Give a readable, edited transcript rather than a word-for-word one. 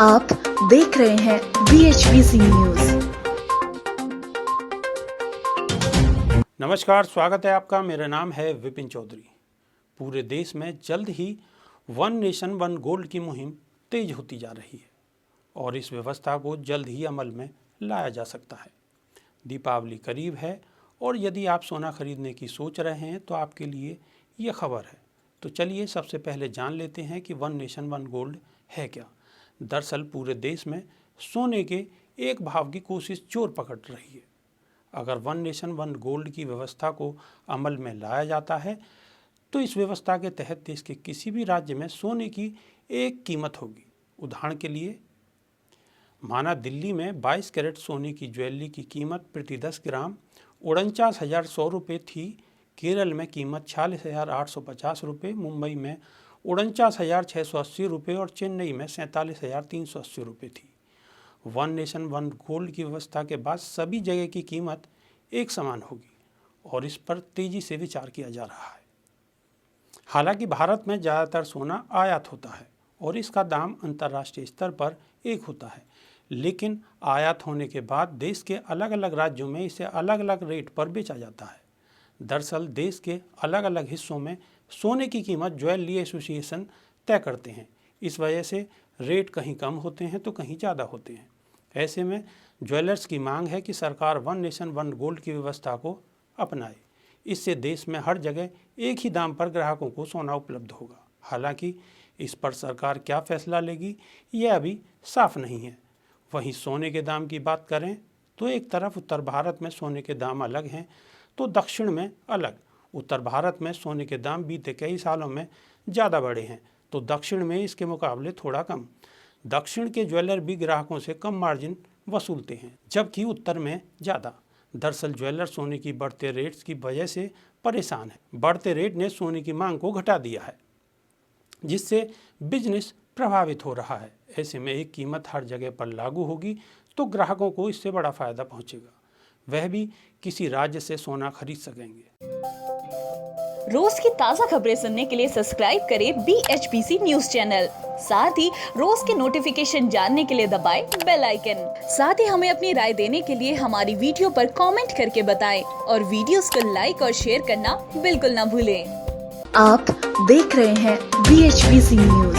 आप देख रहे हैं BHPC न्यूज। नमस्कार, स्वागत है आपका। मेरा नाम है विपिन चौधरी। पूरे देश में जल्द ही वन नेशन वन गोल्ड की मुहिम तेज होती जा रही है और इस व्यवस्था को जल्द ही अमल में लाया जा सकता है। दीपावली करीब है और यदि आप सोना खरीदने की सोच रहे हैं तो आपके लिए ये खबर है। तो चलिए सबसे पहले जान लेते हैं कि वन नेशन वन गोल्ड है क्या। दरअसल पूरे देश में सोने के एक भाव की कोशिश जोर पकड़ रही है। अगर वन नेशन वन गोल्ड की व्यवस्था को अमल में लाया जाता है तो इस व्यवस्था के तहत देश के किसी भी राज्य में सोने की एक कीमत होगी। उदाहरण के लिए माना दिल्ली में 22 कैरेट सोने की ज्वेलरी की कीमत प्रति 10 ग्राम 49,100 रुपये थी। केरल में कीमत 46,850 रुपये, मुंबई में 49,680 रुपये और चेन्नई में 47,380 रुपये थी। वन नेशन वन गोल्ड की व्यवस्था के बाद सभी जगह की कीमत एक समान होगी और इस पर तेजी से विचार किया जा रहा है। हालांकि भारत में ज़्यादातर सोना आयात होता है और इसका दाम अंतर्राष्ट्रीय स्तर पर एक होता है, लेकिन आयात होने के बाद देश के अलग अलग राज्यों में इसे अलग अलग रेट पर बेचा जाता है। दरअसल देश के अलग अलग हिस्सों में सोने की कीमत ज्वेलरी एसोसिएशन तय करते हैं। इस वजह से रेट कहीं कम होते हैं तो कहीं ज़्यादा होते हैं। ऐसे में ज्वेलर्स की मांग है कि सरकार वन नेशन वन गोल्ड की व्यवस्था को अपनाए। इससे देश में हर जगह एक ही दाम पर ग्राहकों को सोना उपलब्ध होगा। हालांकि इस पर सरकार क्या फैसला लेगी यह अभी साफ नहीं है। वहीं सोने के दाम की बात करें तो एक तरफ उत्तर भारत में सोने के दाम अलग हैं तो दक्षिण में अलग। उत्तर भारत में सोने के दाम बीते कई सालों में ज़्यादा बढ़े हैं तो दक्षिण में इसके मुकाबले थोड़ा कम। दक्षिण के ज्वेलर भी ग्राहकों से कम मार्जिन वसूलते हैं, जबकि उत्तर में ज़्यादा। दरअसल ज्वेलर सोने की बढ़ते रेट्स की वजह से परेशान है। बढ़ते रेट ने सोने की मांग को घटा दिया है, जिससे बिजनेस प्रभावित हो रहा है। ऐसे में एक कीमत हर जगह पर लागू होगी तो ग्राहकों को इससे बड़ा फायदा पहुंचेगा। वह भी किसी राज्य से सोना खरीद सकेंगे। रोज की ताज़ा खबरें सुनने के लिए सब्सक्राइब करें BHPC न्यूज चैनल। साथ ही रोज के नोटिफिकेशन जानने के लिए दबाएं बेल आइकन। साथ ही हमें अपनी राय देने के लिए हमारी वीडियो पर कमेंट करके बताएं और वीडियोस को लाइक और शेयर करना बिल्कुल ना भूलें। आप देख रहे हैं BHPC न्यूज।